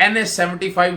NS-75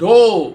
2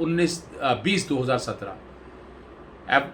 19-20 2017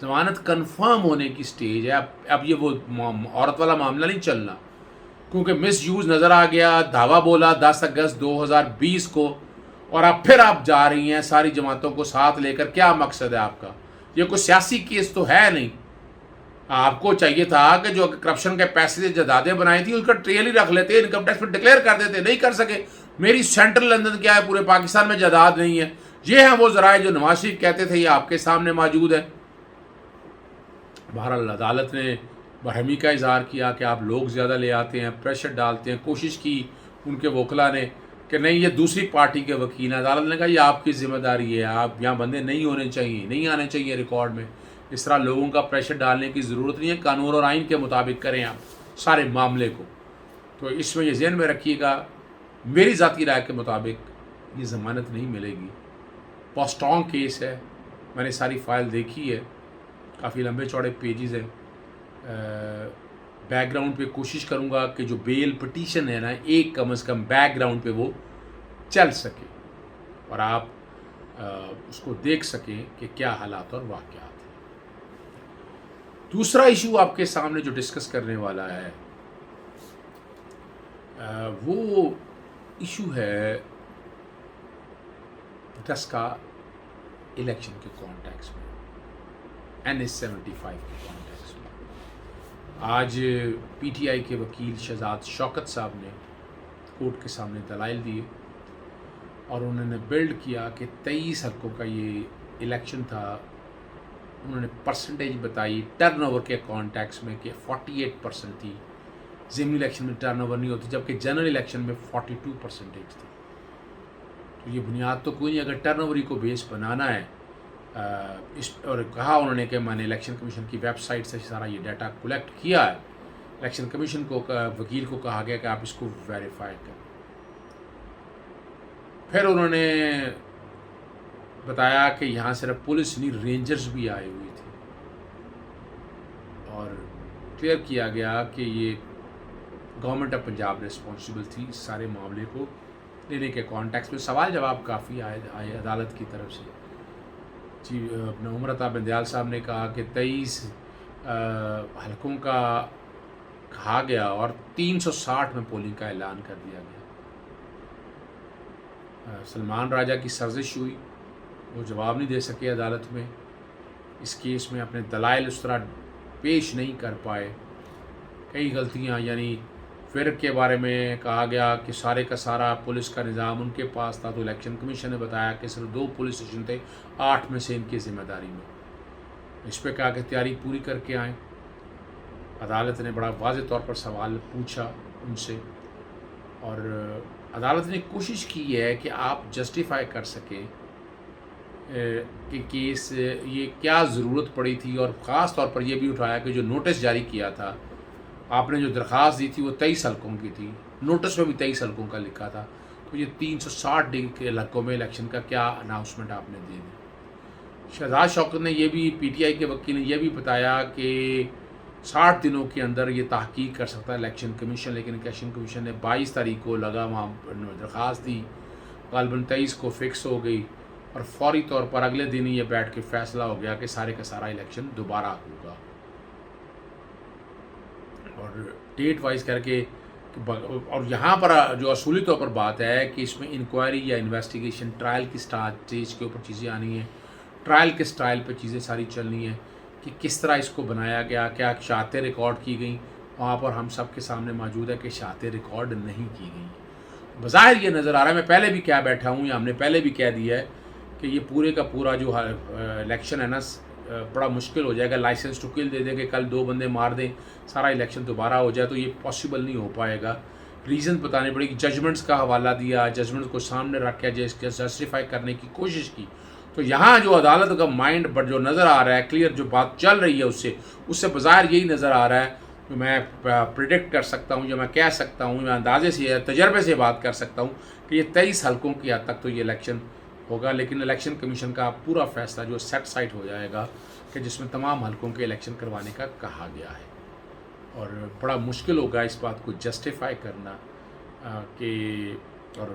ضمانت confirm ہونے کی سٹیج ہے. اب یہ وہ عورت والا معاملہ نہیں چلنا, کیونکہ مس یوز نظر آ گیا, دعویٰ بولا 10 اگست 2020 کو, اور اب پھر آپ جا رہی ہیں ساری جماعتوں کو ساتھ لے کر. کیا مقصد ہے آپ کا؟ یہ کوئی سیاسی کیس تو ہے نہیں. آپ کو چاہیے تھا کہ جو کرپشن کے پیسے سے جائیدادیں بنائی تھی اس کا ٹریل ہی رکھ لیتے, انکم ٹیکس پہ ڈکلیئر کر دیتے. نہیں کر سکے. میری سینٹرل لندن کیا ہے, پورے پاکستان میں جائیداد نہیں ہے. یہ ہیں وہ ذرائع جو نواز شریف کہتے تھے, یہ آپ کے سامنے موجود ہے. بہرحال عدالت نے برہمی کا اظہار کیا کہ آپ لوگ زیادہ لے آتے ہیں, پریشر ڈالتے ہیں. کوشش کی ان کے وکلا نے کہ نہیں یہ دوسری پارٹی کے وکیل ہیں. عدالت نے کہا یہ آپ کی ذمہ داری ہے, آپ یہاں بندے نہیں ہونے چاہیے, نہیں آنے چاہیے ریکارڈ میں. اس طرح لوگوں کا پریشر ڈالنے کی ضرورت نہیں ہے, قانون اور آئین کے مطابق کریں آپ سارے معاملے کو. تو اس میں یہ ذہن میں رکھیے گا, میری ذاتی رائے کے مطابق یہ ضمانت نہیں ملے گی. بہت اسٹرانگ کیس ہے, میں نے ساری فائل دیکھی ہے, کافی لمبے چوڑے پیجز ہیں. بیک گراؤنڈ پہ کوشش کروں گا کہ جو بیل پٹیشن ہے نا, ایک کم از کم بیک گراؤنڈ پہ وہ چل سکے اور آپ اس کو دیکھ سکیں کہ کیا حالات اور واقعات ہیں. دوسرا ایشو آپ کے سامنے جو ڈسکس کرنے والا ہے وہ ایشو ہے 10 کا الیکشن کے کانٹیکس میں, NS-75 کے کانٹیکس میں. آج پی ٹی آئی کے وکیل شہزاد شوکت صاحب نے کورٹ کے سامنے دلائل دیے اور انہوں نے بلڈ کیا کہ 23 حلقوں کا یہ الیکشن تھا. انہوں نے پرسنٹیج بتائی ٹرن اوور کے کانٹیکس میں کہ 48% تھی. ضمنی الیکشن میں ٹرن اوور نہیں ہوتی, جبکہ جنرل الیکشن میں 42% تھی. تو یہ بنیاد تو کوئی نہیں. اگر ٹرن اوور کو بیس بنانا ہے اور کہا انہوں نے کہ میں نے الیکشن کمیشن کی ویب سائٹ سے سارا یہ ڈیٹا کلیکٹ کیا ہے. الیکشن کمیشن کو وکیل کو کہا گیا کہ آپ اس کو ویریفائی کریں. پھر انہوں نے بتایا کہ یہاں صرف پولیس نہیں, رینجرز بھی آئے ہوئے تھے, اور کلیئر کیا گیا کہ یہ گورنمنٹ آف پنجاب رسپانسبل تھی سارے معاملے کو لینے کے کانٹیکس میں. سوال جواب کافی آئے عدالت کی طرف سے. جی عمر عطا بندیال صاحب نے کہا کہ 23 حلقوں کا کہا گیا اور 360 میں پولنگ کا اعلان کر دیا گیا. سلمان راجہ کی سرزش ہوئی, وہ جواب نہیں دے سکے عدالت میں. اس کیس میں اپنے دلائل اس طرح پیش نہیں کر پائے. کئی غلطیاں, یعنی فرق کے بارے میں کہا گیا کہ سارے کا سارا پولیس کا نظام ان کے پاس تھا, تو الیکشن کمیشن نے بتایا کہ صرف 2 پولیس اسٹیشن تھے, 8 میں سے ان کی ذمہ داری میں. اس پہ کہا کہ تیاری پوری کر کے آئیں. عدالت نے بڑا واضح طور پر سوال پوچھا ان سے, اور عدالت نے کوشش کی ہے کہ آپ جسٹیفائی کر سکیں کہ کیس یہ کیا ضرورت پڑی تھی. اور خاص طور پر یہ بھی اٹھایا کہ جو نوٹس جاری کیا تھا آپ نے, جو درخواست دی تھی وہ 23 حلقوں کی تھی, نوٹس میں بھی 23 حلقوں کا لکھا تھا, تو یہ 360 کے حلقوں میں الیکشن کا کیا اناؤنسمنٹ آپ نے دے دی. شہزاد شوکت نے یہ بھی, پی ٹی آئی کے وکیل نے یہ بھی بتایا کہ 60 دنوں کے اندر یہ تحقیق کر سکتا ہے الیکشن کمیشن, لیکن الیکشن کمیشن نے 22 تاریخ کو لگا وہاں درخواست دی, غالباً 23 کو فکس ہو گئی, اور فوری طور پر اگلے دن ہی یہ بیٹھ کے فیصلہ ہو گیا کہ سارے کا سارا الیکشن دوبارہ ہوگا. اور ڈیٹ وائز کر کے, اور یہاں پر جو اصولی طور پر بات ہے کہ اس میں انکوائری یا انویسٹیگیشن ٹرائل کی اسٹیج کے اوپر چیزیں آنی ہیں, ٹرائل کے سٹائل پہ چیزیں ساری چلنی ہیں کہ کس طرح اس کو بنایا گیا, کیا شاہتیں ریکارڈ کی گئیں. وہاں پر ہم سب کے سامنے موجود ہے کہ شاہتیں ریکارڈ نہیں کی گئیں. بظاہر یہ نظر آ رہا ہے, میں پہلے بھی کیا بیٹھا ہوں, یا ہم نے پہلے بھی کہہ دیا ہے کہ یہ پورے کا پورا جو الیکشن ہے نا بڑا مشکل ہو جائے گا. لائسنس ٹو کل دے دیں کہ کل 2 بندے مار دیں, سارا الیکشن دوبارہ ہو جائے, تو یہ پاسبل نہیں ہو پائے گا. ریزن بتانے پڑے گی. ججمنٹس کا حوالہ دیا, ججمنٹس کو سامنے رکھ کے جسٹیفائی کرنے کی کوشش کی. تو یہاں جو عدالت کا مائنڈ پر جو نظر آ رہا ہے, کلیئر جو بات چل رہی ہے اس سے بظاہر یہی نظر آ رہا ہے کہ میں پریڈکٹ کر سکتا ہوں, یا میں کہہ سکتا ہوں, میں اندازے سے تجربے سے بات کر سکتا ہوں کہ یہ 23 حلقوں کی حد تک تو یہ الیکشن ہوگا. لیکن الیکشن کمیشن کا پورا فیصلہ جو سیٹ سائٹ ہو جائے گا کہ جس میں تمام حلقوں کے الیکشن کروانے کا کہا گیا ہے, اور بڑا مشکل ہوگا اس بات کو جسٹیفائی کرنا کہ, اور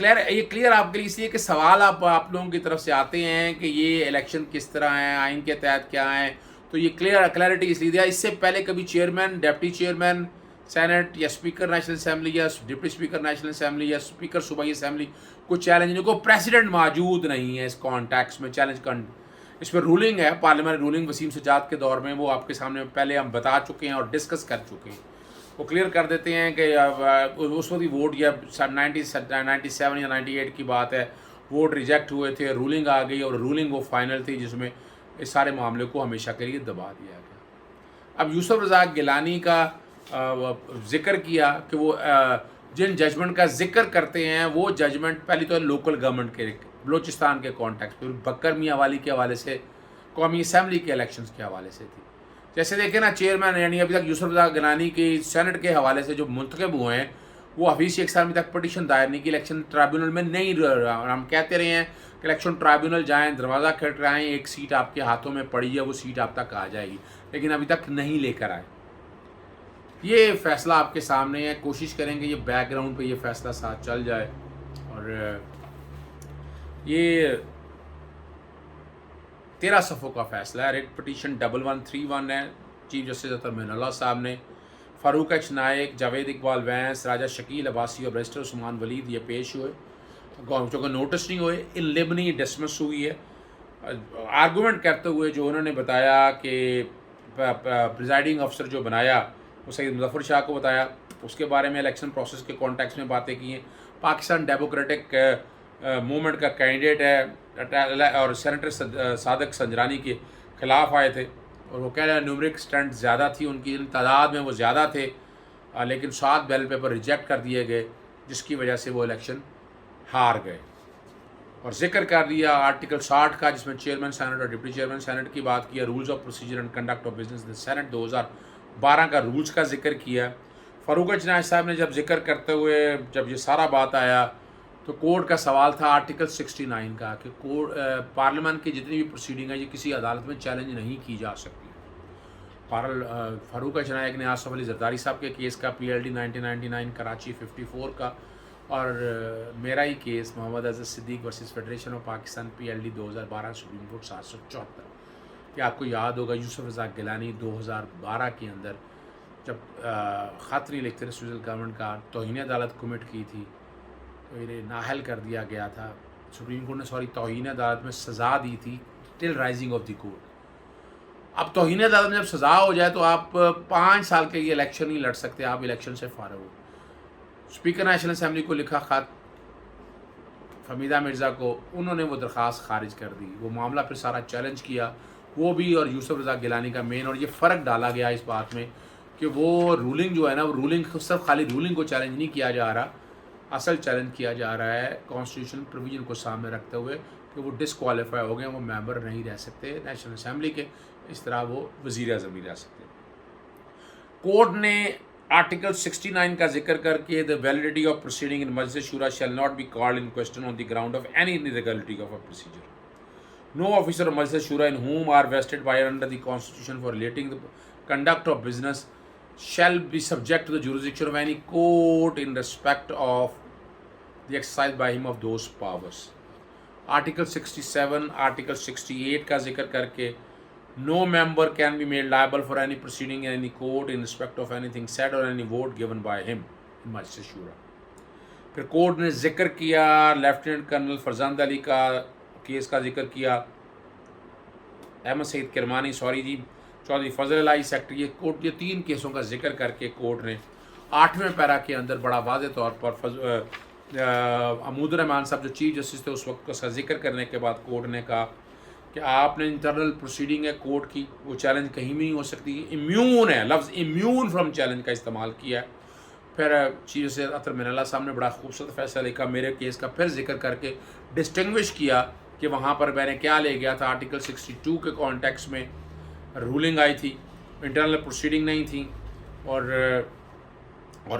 یہ کلیئر آپ کے لیے اس لیے کہ سوال آپ لوگوں کی طرف سے آتے ہیں کہ یہ الیکشن کس طرح ہیں، آئین کے تحت کیا ہیں، تو یہ کلیئرٹی اس لیے دیا. اس سے پہلے کبھی چیئرمین، ڈپٹی چیئرمین سینٹ یا اسپیکر نیشنل اسمبلی یا ڈپٹی اسپیکر نیشنل اسمبلی یا اسپیکر صوبائی اسمبلی کو چیلنج نہیں، کوئی پریسیڈنٹ موجود نہیں ہے اس کانٹیکس میں چیلنج اس پہ رولنگ ہے، پارلیمنٹ رولنگ وسیم سجاد کے دور میں، وہ آپ کے سامنے پہلے ہم بتا چکے ہیں اور ڈسکس کر چکے ہیں. وہ کلیئر کر دیتے ہیں کہ اس وقت ووٹ یا 97 یا 98 کی بات ہے، ووٹ ریجیکٹ ہوئے تھے، رولنگ آ گئی اور رولنگ وہ فائنل تھی جس میں اس سارے معاملے کو ہمیشہ کے لیے دبا دیا گیا. اب یوسف رزاق گیلانی کا ذکر کیا کہ وہ جن ججمنٹ کا ذکر کرتے ہیں وہ ججمنٹ پہلی تو لوکل گورنمنٹ کے بلوچستان کے کانٹیکس پہ، بکر میاں والی کے حوالے سے، قومی اسمبلی کے الیکشنز کے حوالے سے تھی. جیسے دیکھیں نا چیئرمین یعنی ابھی تک یوسف رزاق گیلانی کی سینٹ کے حوالے سے جو منتخب ہوئے ہیں وہ حفیظ شیخ صاحب ابھی تک پٹیشن دائر نہیں کی، الیکشن ٹرائبیونل میں نہیں. ہم کہتے رہے ہیں کہ الیکشن ٹرائبیونل جائیں، دروازہ کھٹکھٹائیں، ایک سیٹ آپ کے ہاتھوں میں پڑی ہے، وہ سیٹ آپ تک آ جائے گی، لیکن ابھی تک نہیں لے کر آئے. یہ فیصلہ آپ کے سامنے ہے، کوشش کریں گے یہ بیک گراؤنڈ پہ یہ فیصلہ ساتھ چل جائے. اور یہ 13 صفحوں کا فیصلہ ہے، ریٹ پٹیشن 1131 ہے. چیف جسٹس اطہر معین اللہ صاحب نے فاروق ایچ نائک، جاوید اقبال وینس، راجہ شکیل عباسی اور بیرسٹر عثمان ولید یہ پیش ہوئے، چونکہ نوٹس نہیں ہوئے، ان لیبنی ڈسمس ہوئی ہے. آرگومنٹ کرتے ہوئے جو انہوں نے بتایا کہ پریزائڈنگ افسر جو بنایا وہ سید مظفر شاہ کو بتایا، اس کے بارے میں الیکشن پروسیس کے کانٹیکس میں باتیں کی ہیں. پاکستان ڈیموکریٹک موومنٹ کا کینڈیڈیٹ ہے اور سینیٹر صادق سنجرانی کے خلاف آئے تھے، اور وہ کہہ رہے ہیں نیومرک اسٹرینتھ زیادہ تھی ان کی، تعداد میں وہ زیادہ تھے، لیکن 7 بیلٹ پیپر ریجیکٹ کر دیے گئے جس کی وجہ سے وہ الیکشن ہار گئے. اور ذکر کر دیا آرٹیکل 60 کا جس میں چیئرمین سینٹ اور ڈپٹی چیئرمین سینٹ کی بات کی ہے، rules of procedure and conduct of business the senate 2012 کا رولز کا ذکر کیا. فاروق ایچ نائک صاحب نے جب ذکر کرتے ہوئے جب یہ سارا بات آیا تو کورٹ کا سوال تھا آرٹیکل 69 کا کہ پارلیمنٹ کی جتنی بھی پروسیڈنگ ہے یہ کسی عدالت میں چیلنج نہیں کی جا سکتی. فاروق ایچ نائک نے آصف علی زرداری صاحب کے کیس کا PLD 1999 کراچی 54 کا، اور میرا ہی case Muhammad Azhar Siddique versus federation of Pakistan PLD 2012 supreme court 774. کہ آپ کو یاد ہوگا یوسف رزاق گیلانی 2012 کے اندر جب خط نہیں لکھتے رہے گورنمنٹ کا، توہین عدالت کمٹ کی تھی تو انہیں نااہل کر دیا گیا تھا. سپریم کورٹ نے توہین عدالت میں سزا دی تھی ٹل رائزنگ آف دی کورٹ. اب توہین عدالت میں جب سزا ہو جائے تو آپ 5 سال کے لیے الیکشن نہیں لڑ سکتے، آپ الیکشن سے فارغ ہو. اسپیکر نیشنل اسمبلی کو لکھا خط فمیدہ مرزا کو، انہوں نے وہ درخواست خارج کر دی. وہ معاملہ پھر سارا چیلنج کیا وہ بھی، اور یوسف رزاق گیلانی کا مین، اور یہ فرق ڈالا گیا اس بات میں کہ وہ رولنگ جو ہے نا، وہ رولنگ صرف خالی رولنگ کو چیلنج نہیں کیا جا رہا، اصل چیلنج کیا جا رہا ہے کانسٹیٹیوشن پروویژن کو سامنے رکھتے ہوئے کہ وہ ڈسکوالیفائی ہو گئے، وہ ممبر نہیں رہ سکتے نیشنل اسمبلی کے، اس طرح وہ وزیر اعظم نہیں رہ سکتے. کورٹ نے آرٹیکل 69 کا ذکر کر کے the validity of proceeding in مجلس شورا shall not be called in question on the ground of any irregularity of a procedure. No officer of مجلس شورا in whom are vested by under the constitution for relating the conduct of business shall be subject to the jurisdiction of any court in respect of the exercise by him of those powers. Article 67 article 68 کا ذکر کر کے no member can be made liable for any proceeding in any court in respect of anything said or any vote given by him in مجلس شورا. پھر court نے ذکر کیا لیفٹیننٹ کرنل فرزند علی کا کیس کا ذکر کیا، احمد سعید کرمانی چودھری فضل علی سیکٹری، کورٹ یہ 3 کیسوں کا ذکر کر کے کورٹ نے 8ویں پیرا کے اندر بڑا واضح طور پر عمود الرحمان صاحب جو چیف جسٹس تھے اس وقت کا ذکر کرنے کے بعد کورٹ نے کہا کہ آپ نے انٹرنل پروسیڈنگ ہے کورٹ کی، وہ چیلنج کہیں بھی نہیں ہو سکتی، امیون ہے، لفظ امیون فرام چیلنج کا استعمال کیا ہے. پھر چیف جسٹس اطہر معین اللہ صاحب نے بڑا خوبصورت فیصلہ لکھا میرے کیس کا، پھر ذکر کر کے ڈسٹنگوش کیا کہ وہاں پر میں نے کیا لے گیا تھا. آرٹیکل 62 کے کانٹیکس میں رولنگ آئی تھی، انٹرنل پروسیڈنگ نہیں تھی، اور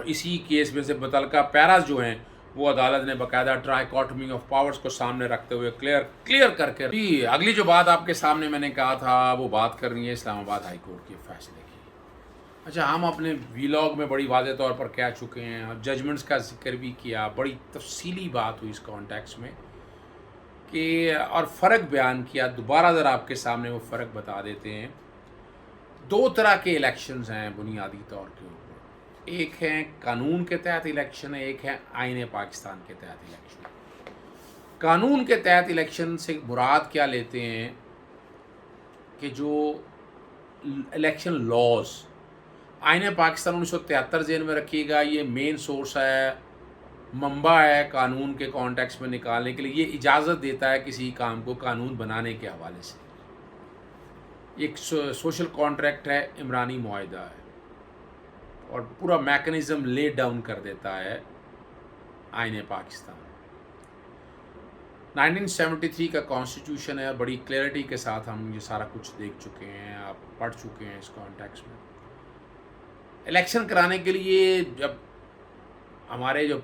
اسی کیس میں سے متعلقہ پیراز جو ہیں وہ عدالت نے باقاعدہ ٹرائیکاٹمی آف پاورز کو سامنے رکھتے ہوئے کلیئر کر کے. جی اگلی جو بات آپ کے سامنے میں نے کہا تھا وہ بات کرنی ہے اسلام آباد ہائی کورٹ کے فیصلے کی. اچھا، ہم اپنے ویلاگ میں بڑی واضح طور پر کہہ چکے ہیں اور ججمنٹس کا ذکر بھی کیا، بڑی تفصیلی بات ہوئی اس کانٹیکس میں کہ اور فرق بیان کیا. دوبارہ ذرا آپ کے سامنے وہ فرق بتا دیتے ہیں. دو طرح کے الیکشنز ہیں بنیادی طور کے اوپر. ایک ہے قانون کے تحت الیکشن ہے، ایک ہے آئین پاکستان کے تحت الیکشن. قانون کے تحت الیکشن سے مراد کیا لیتے ہیں کہ جو الیکشن لاز آئین پاکستان 1973 ذہن میں رکھیے گا، یہ مین سورس ہے، منبع ہے قانون کے کانٹیکس میں نکالنے کے لیے. یہ اجازت دیتا ہے کسی کام کو قانون بنانے کے حوالے سے. ایک سوشل کانٹریکٹ ہے، عمرانی معاہدہ ہے، اور پورا میکنزم لے ڈاؤن کر دیتا ہے آئین پاکستان. 1973 کا کانسٹیٹیوشن ہے، بڑی کلیئرٹی کے ساتھ ہم یہ سارا کچھ دیکھ چکے ہیں، آپ پڑھ چکے ہیں اس کانٹیکس میں. الیکشن کرانے کے لیے جب ہمارے جو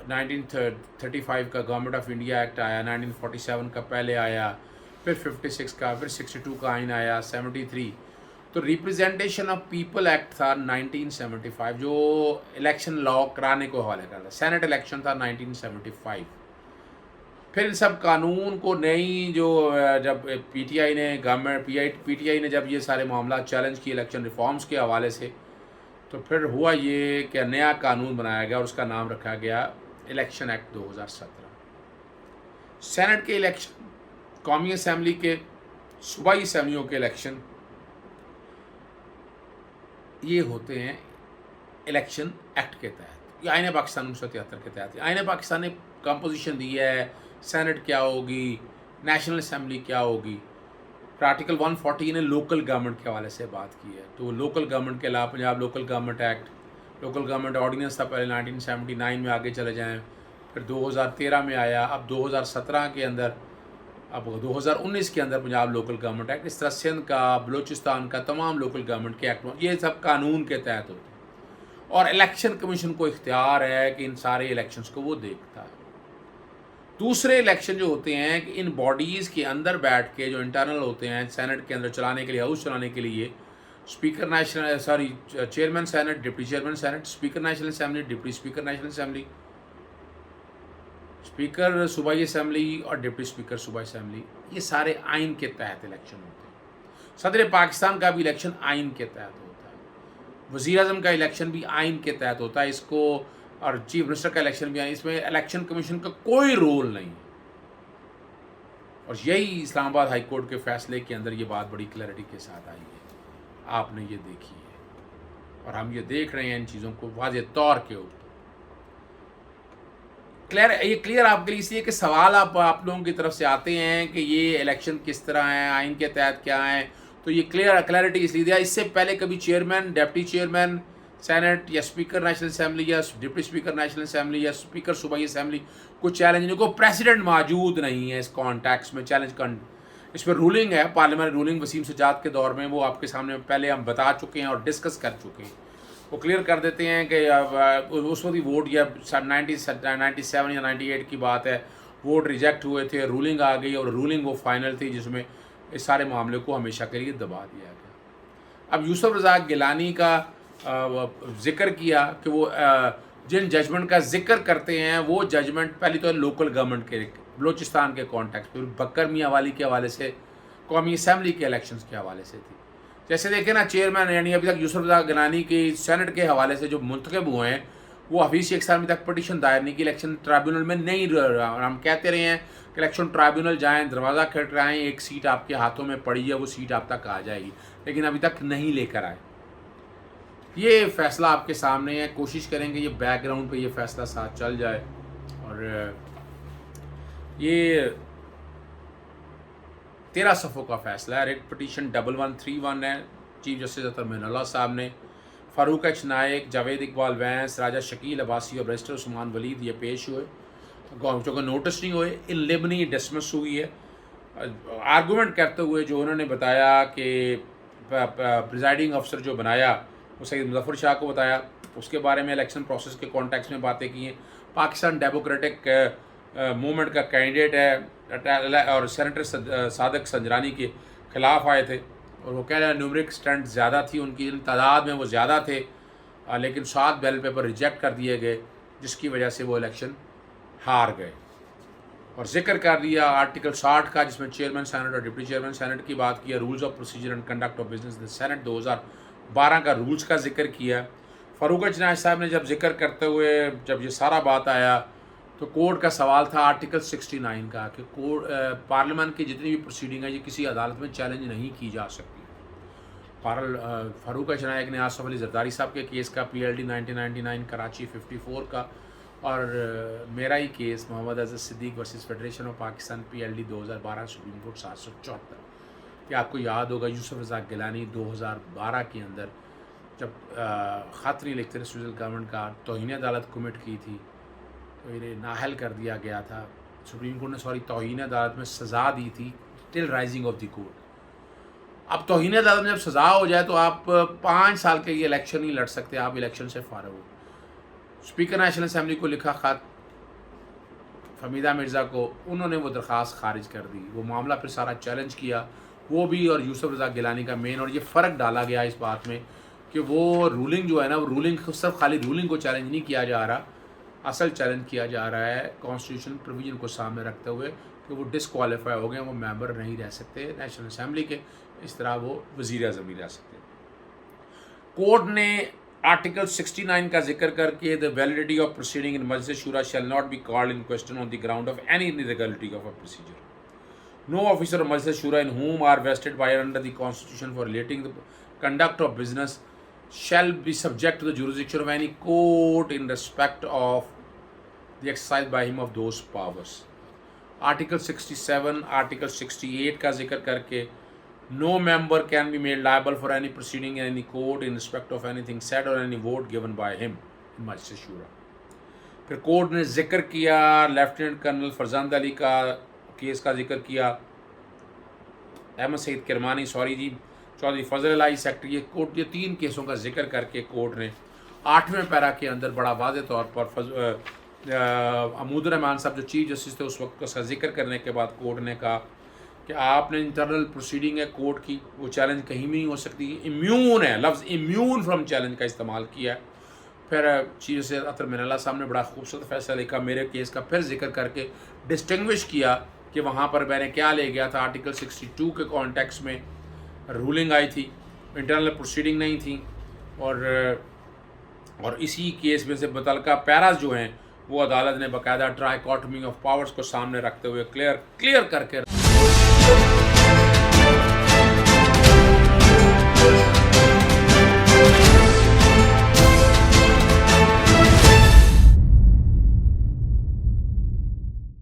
1935 کا گورنمنٹ آف انڈیا ایکٹ آیا، 1947 کا پہلے آیا، پھر 56 کا، پھر 62 کا آئین آیا، 73، تو ریپرزینٹیشن آف پیپل ایکٹ تھا 1975 جو الیکشن لا کرانے کو حوالے کرتا. سینٹ الیکشن تھا 1975. پھر ان سب قانون کو نئی جو جب پی ٹی آئی نے جب یہ سارے معاملات چیلنج کیے الیکشن ریفارمز کے حوالے سے، تو پھر ہوا یہ کہ نیا قانون بنایا گیا اور اس کا نام رکھا گیا الیکشن ایکٹ 2017. سینٹ کے الیکشن، قومی اسمبلی کے، صوبائی اسمبلیوں کے الیکشن، یہ ہوتے ہیں الیکشن ایکٹ کے تحت. یہ آئین پاکستان 1973 کے تحت. آئین پاکستان نے کمپوزیشن دی ہے، سینٹ کیا ہوگی، نیشنل اسمبلی کیا ہوگی. پھر آرٹیکل 140 نے لوکل گورنمنٹ کے حوالے سے بات کی ہے. تو لوکل گورنمنٹ کے علاوہ Punjab local government act, local government ordinance تھا پہلے 1979 میں، آگے چلے جائیں، پھر 2013 میں آیا، اب 2017 کے اندر، اب 2019 کے اندر پنجاب لوکل گورنمنٹ ایکٹ. اس طرح سندھ کا، بلوچستان کا، تمام لوکل گورنمنٹ کے ایکٹ یہ سب قانون کے تحت ہوتے ہیں. اور الیکشن کمیشن کو اختیار ہے کہ ان سارے الیکشنز کو وہ دیکھتا ہے. دوسرے الیکشن جو ہوتے ہیں کہ ان باڈیز کے اندر بیٹھ کے جو انٹرنل ہوتے ہیں سینٹ کے اندر چلانے کے لیے، ہاؤس چلانے کے لیے، speaker chairman senate, deputy chairman Saint, speaker national assembly, deputy speaker national assembly, speaker صوبائی اسمبلی اور ڈپٹی اسپیکر صوبائی اسمبلی، یہ سارے آئین کے تحت الیکشن ہوتے ہیں. صدر پاکستان کا بھی الیکشن آئین کے تحت ہوتا ہے. وزیر اعظم کا الیکشن بھی آئین کے تحت ہوتا ہے. اس کو، اور چیف منسٹر کا الیکشن بھی، اس میں الیکشن کمیشن کا کوئی رول نہیں. اور یہی اسلام آباد ہائی کورٹ کے فیصلے کے اندر یہ بات بڑی کلیئرٹی کے ساتھ آئی ہے. آپ نے یہ دیکھی ہے اور ہم یہ دیکھ رہے ہیں ان چیزوں کو واضح طور کے اوپر. یہ کلیئر آپ کے لیے اس لیے کہ سوال آپ لوگوں کی طرف سے آتے ہیں کہ یہ الیکشن کس طرح ہیں، آئین کے تحت کیا ہیں، تو یہ کلیئرٹی اس لیے دیا. اس سے پہلے کبھی چیئرمین، ڈپٹی چیئرمین سینٹ یا اسپیکر نیشنل اسمبلی یا ڈپٹی اسپیکر نیشنل اسمبلی یا اسپیکر صوبائی اسمبلی کو چیلنج نہیں، کوئی پریسیڈنٹ موجود نہیں ہے اس کانٹیکس میں. اس پہ رولنگ ہے، پارلیمنٹ رولنگ وسیم سجاد کے دور میں، وہ آپ کے سامنے پہلے ہم بتا چکے ہیں اور ڈسکس کر چکے ہیں. وہ کلیئر کر دیتے ہیں کہ اس وقت ووٹ یا 97 یا 98 کی بات ہے، ووٹ ریجیکٹ ہوئے تھے، رولنگ آ گئی اور رولنگ وہ فائنل تھی جس میں اس سارے معاملے کو ہمیشہ کے لیے دبا دیا گیا. اب یوسف رزاق گیلانی کا ذکر کیا کہ وہ جن ججمنٹ کا ذکر کرتے ہیں وہ ججمنٹ پہلی تو لوکل گورنمنٹ کے، بلوچستان کے کانٹیکس پہ، بکر میاں والی کے حوالے سے، قومی اسمبلی کے الیکشنز کے حوالے سے تھی. جیسے دیکھیں نا چیئرمین، یعنی ابھی تک یوسف رزاق گیلانی کی سینٹ کے حوالے سے جو منتخب ہوئے ہیں وہ حفیظ شیخ صاحب ابھی تک پٹیشن دائر نہیں کی، الیکشن ٹرائیبونل میں نہیں رہا. ہم کہتے رہے ہیں کہ الیکشن ٹرائیبونل جائیں، دروازہ کھٹکھٹائیں، ایک سیٹ آپ کے ہاتھوں میں پڑی ہے، وہ سیٹ آپ تک آ جائے گی، لیکن ابھی تک نہیں لے کر آئے. یہ فیصلہ آپ کے سامنے ہے، کوشش کریں گے یہ بیک گراؤنڈ پہ یہ فیصلہ ساتھ چل جائے. اور یہ 13 صفحوں کا فیصلہ ہے. ریٹ پٹیشن 1131 ہے. چیف جسٹس اطہر معین اللہ صاحب نے، فاروق ایچ نائک، جاوید اقبال وینس، راجہ شکیل عباسی اور بیرسٹر عثمان ولید یہ پیش ہوئے، چونکہ نوٹس نہیں ہوئے. ان لیبنی ڈسمس ہوئی ہے. آرگومنٹ کرتے ہوئے جو انہوں نے بتایا کہ پریزائڈنگ افسر جو بنایا وہ سید مظفر شاہ کو بتایا، اس کے بارے میں الیکشن پروسیس کے کانٹیکس میں باتیں کی ہیں. پاکستان ڈیموکریٹک موومنٹ کا کینڈیڈیٹ ہے اور سینیٹر صادق سنجرانی کے خلاف آئے تھے. اور وہ کہہ رہے ہیں نیومرک اسٹرینتھ زیادہ تھی ان کی، تعداد میں وہ زیادہ تھے، لیکن 7 بیلٹ پیپر ریجیکٹ کر دیے گئے، جس کی وجہ سے وہ الیکشن ہار گئے۔ اور ذکر کر دیا آرٹیکل 60 کا، جس میں چیئرمین سینٹ اور ڈپٹی چیئرمین سینٹ کی بات کیا، rules of procedure and conduct of business in senate 2012 کا رولز کا ذکر کیا۔ فاروق اجناس صاحب نے جب ذکر کرتے ہوئے جب یہ سارا بات آیا تو کورٹ کا سوال تھا آرٹیکل 69 کا کہ پارلیمنٹ کی جتنی بھی پروسیڈنگ ہے یہ کسی عدالت میں چیلنج نہیں کی جا سکتی۔ فاروق اجناس ایک نے آصف علی زرداری صاحب کے کیس کا PLD 1999 کراچی 54 کا، اور میرا ہی case Muhammad Azhar Siddique versus federation of Pakistan PLD 2012 supreme court 774، کہ آپ کو یاد ہوگا یوسف رضا گیلانی 2012 کے اندر جب خط نہیں لکھتے رہے سویزل گورنمنٹ کا، توہین عدالت کمٹ کی تھی تو انہیں نااہل کر دیا گیا تھا، سپریم کورٹ نے توہین عدالت میں سزا دی تھی ٹل رائزنگ آف دی کورٹ۔ اب توہین عدالت میں جب سزا ہو جائے تو آپ 5 سال کے لیے الیکشن نہیں لڑ سکتے، آپ الیکشن سے فارغ ہو۔ اسپیکر نیشنل اسمبلی کو لکھا خط فمیدہ مرزا کو، انہوں نے وہ درخواست خارج کر دی، وہ معاملہ پھر سارا چیلنج کیا وہ بھی، اور یوسف رضا گیلانی کا مین، اور یہ فرق ڈالا گیا اس بات میں کہ وہ رولنگ جو ہے نا، وہ رولنگ صرف خالی رولنگ کو چیلنج نہیں کیا جا رہا، اصل چیلنج کیا جا رہا ہے کانسٹیٹیوشن پروویژن کو سامنے رکھتے ہوئے کہ وہ ڈسکوالیفائی ہو گئے، وہ ممبر نہیں رہ سکتے نیشنل اسمبلی کے، اس طرح وہ وزیر اعظم نہیں رہ سکتے۔ کورٹ نے آرٹیکل 69 کا ذکر کر کے the validity of proceeding in مجلس شورا shall not be called in question on the ground of any irregularity of a procedure. No officer of مجلس شورا in whom are vested by under the constitution for relating the conduct of business shall be subject to the jurisdiction of any court in respect of the exercise by him of those powers. Article 67 article 68 کا ذکر کر کے no member can be made liable for any proceeding in any court in respect of anything said or any vote given by him in مجلس شورا۔ پھر court نے ذکر کیا لیفٹیننٹ کرنل فرزند علی کا کیس کا ذکر کیا، احمد سعید کرمانی چودھری فضل الہی سیکٹری، یہ کورٹ یہ 3 کیسوں کا ذکر کر کے کورٹ نے 8ویں پیرا کے اندر بڑا واضح طور پر عمود الرحمان صاحب جو چیف جسٹس تھے اس وقت، اس کا ذکر کرنے کے بعد کورٹ نے کہا کہ آپ نے انٹرنل پروسیڈنگ ہے کورٹ کی، وہ چیلنج کہیں بھی نہیں ہو سکتی، امیون ہے، لفظ امیون فرام چیلنج کا استعمال کیا ہے۔ پھر چیف جسٹس اطہر من اللہ صاحب نے بڑا خوبصورت فیصلہ لکھا میرے کیس کا، پھر ذکر کر کے ڈسٹنگوش کیا کہ وہاں پر میں نے کیا لے گیا تھا، آرٹیکل 62 کے کانٹیکس میں رولنگ آئی تھی، انٹرنل پروسیڈنگ نہیں تھی، اور اسی کیس میں سے متعلقہ پیراز جو ہیں وہ عدالت نے باقاعدہ ٹرائی کاٹمی آف پاورز کو سامنے رکھتے ہوئے کلیئر کر کے